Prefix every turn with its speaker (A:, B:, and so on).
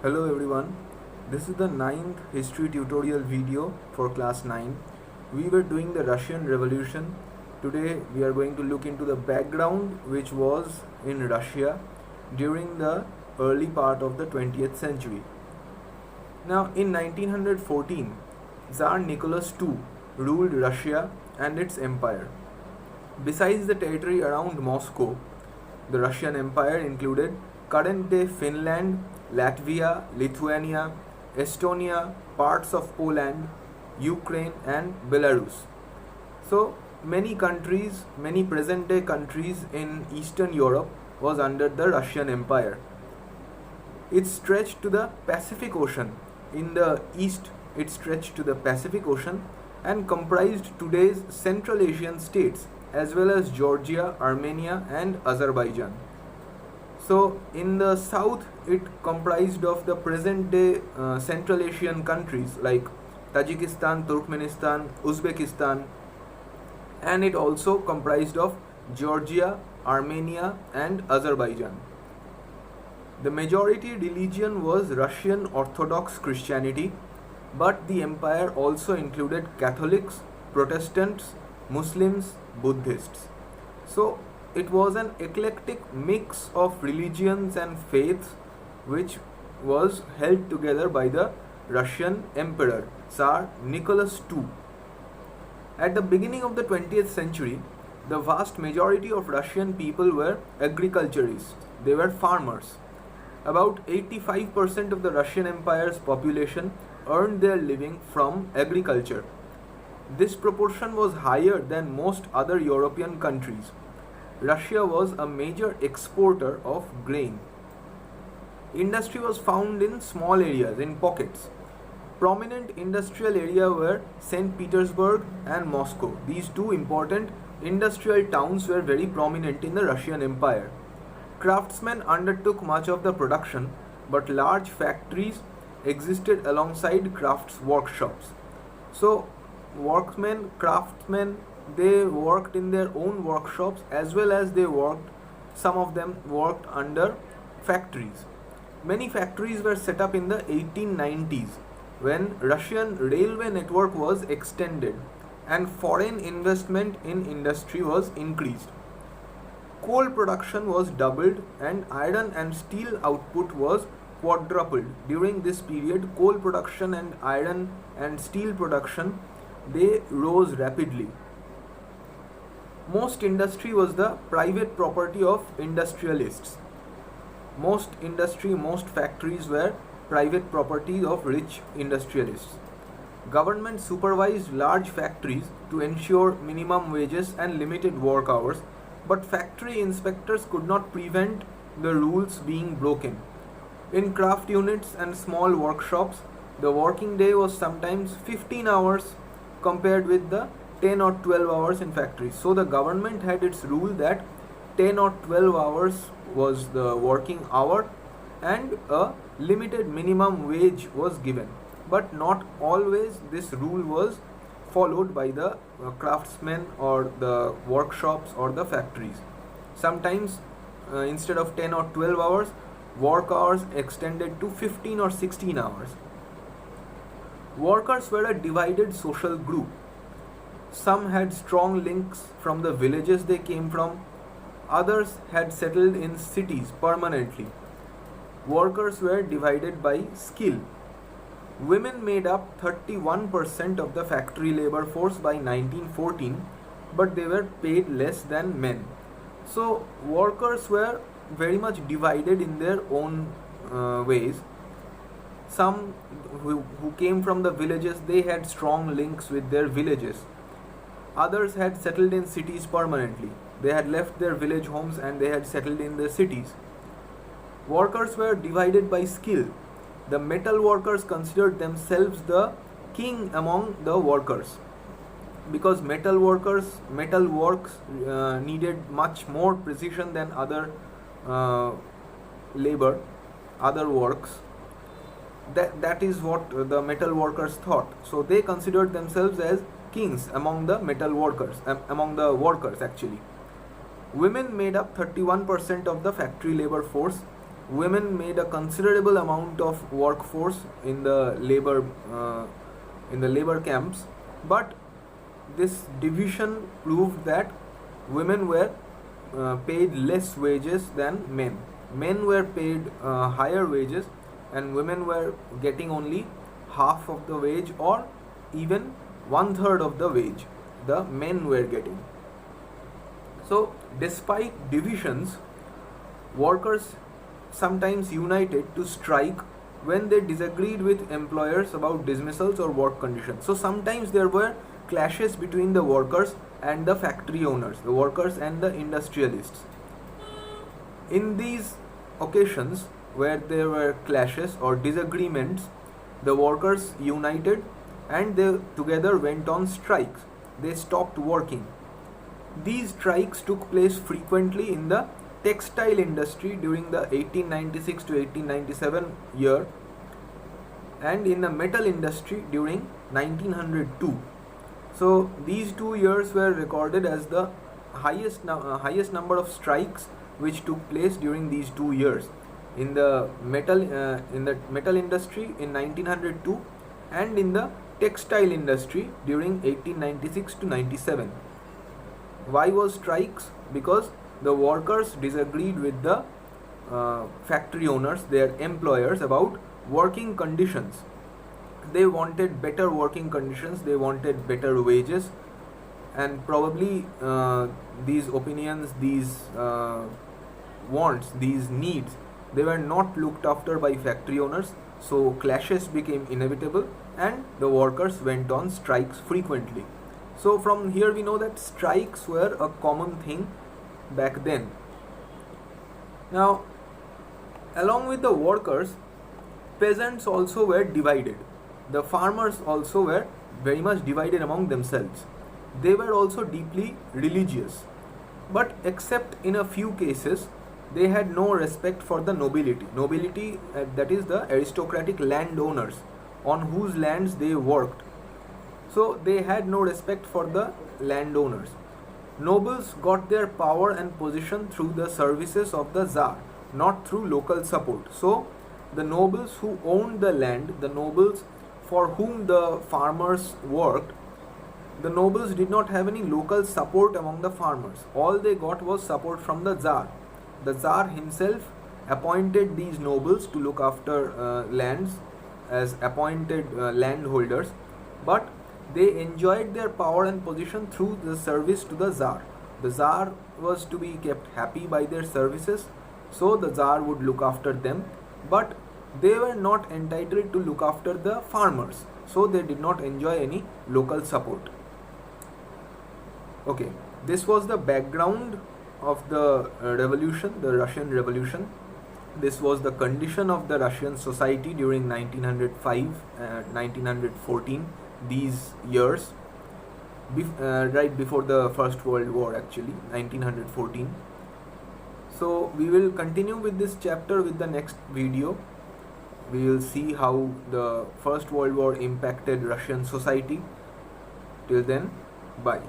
A: Hello everyone, this is the ninth history tutorial video for class 9. We were doing the Russian Revolution. Today we are going to look into the background which was in Russia during the early part of the 20th century. Now in 1914, Tsar Nicholas II ruled Russia and its empire. Besides the territory around Moscow, the Russian Empire included current-day Finland, Latvia, Lithuania, Estonia, parts of Poland, Ukraine and Belarus. So many countries, many present-day countries in Eastern Europe was under the Russian Empire. It stretched to the Pacific Ocean. In the east, it stretched to the Pacific Ocean and comprised today's Central Asian states as well as Georgia, Armenia and Azerbaijan. So in the south, it comprised of the present day Central Asian countries like Tajikistan, Turkmenistan, Uzbekistan, and it also comprised of Georgia, Armenia and Azerbaijan. The majority religion was Russian Orthodox Christianity, but the empire also included Catholics, Protestants, Muslims, Buddhists. So it was an eclectic mix of religions and faiths which was held together by the Russian Emperor Tsar Nicholas II. At the beginning of the 20th century, the vast majority of Russian people were agriculturists. They were farmers. About 85% of the Russian Empire's population earned their living from agriculture. This proportion was higher than most other European countries. Russia was a major exporter of grain. Industry was found in small areas, in pockets. Prominent industrial areas were St. Petersburg and Moscow. These two important industrial towns were very prominent in the Russian Empire. Craftsmen undertook much of the production, but large factories existed alongside crafts workshops. So workmen, craftsmen, they worked in their own workshops as well as some of them worked under factories. Many factories were set up in the 1890s when Russian railway network was extended and foreign investment in industry was increased. Coal production was doubled and iron and steel output was quadrupled. During this period, coal production and iron and steel production, they rose rapidly. Most industry was the private property of industrialists. Most factories were private property of rich industrialists. Government supervised large factories to ensure minimum wages and limited work hours, but factory inspectors could not prevent the rules being broken. In craft units and small workshops, the working day was sometimes 15 hours compared with the 10 or 12 hours in factories. So the government had its rule that 10 or 12 hours was the working hour and a limited minimum wage was given. But not always this rule was followed by the craftsmen or the workshops or the factories. Sometimes instead of 10 or 12 hours, work hours extended to 15 or 16 hours. Workers were a divided social group. Some had strong links from the villages they came from. Others had settled in cities permanently. Workers were divided by skill. Women made up 31% of the factory labor force by 1914, but they were paid less than men. So workers were very much divided in their own ways. Some who came from the villages, they had strong links with their villages. Others had settled in cities permanently. They had left their village homes and they had settled in the cities. Workers were divided by skill. The metal workers considered themselves the king among the workers because metal works needed much more precision than other labor, other works. That is what the metal workers thought. So they considered themselves as kings among the metal workers, among the workers actually. Women made up 31% of the factory labor force women made a considerable amount of workforce in the labor camps, but this division proved that women were paid less wages than men. Men were paid higher wages, and women were getting only half of the wage, or even 1/3 of the wage the men were getting. So despite divisions, workers sometimes united to strike when they disagreed with employers about dismissals or work conditions. So sometimes there were clashes between the workers and the factory owners, the workers and the industrialists. In these occasions where there were clashes or disagreements, the workers united and they together went on strikes. They stopped working. These strikes took place frequently in the textile industry during the 1896 to 1897 year, and in the metal industry during 1902. So these 2 years were recorded as the highest number of strikes which took place during these 2 years in the metal industry in 1902, and in the textile industry during 1896 to 97. Why was strikes? Because the workers disagreed with the factory owners, their employers, about working conditions. They wanted better working conditions, they wanted better wages, and probably these opinions, these wants, these needs, they were not looked after by factory owners. So clashes became inevitable and the workers went on strikes frequently. So from here we know that strikes were a common thing back then. Now, along with the workers, peasants also were divided. The farmers also were very much divided among themselves. They were also deeply religious, but except in a few cases, they had no respect for the nobility. Nobility, that is the aristocratic landowners on whose lands they worked. So they had no respect for the landowners. Nobles got their power and position through the services of the Tsar, not through local support. So the nobles who owned the land, the nobles for whom the farmers worked, the nobles did not have any local support among the farmers. All they got was support from the Tsar. The Tsar himself appointed these nobles to look after lands as appointed landholders, but they enjoyed their power and position through the service to the Tsar. The Tsar was to be kept happy by their services, so the Tsar would look after them, but they were not entitled to look after the farmers, so they did not enjoy any local support. Okay, this was the background of the revolution, the Russian Revolution. This was the condition of the Russian society during 1905 and 1914, these years, right before the First World War, actually, 1914. So we will continue with this chapter with the next video. We will see how the First World War impacted Russian society. Till then, bye.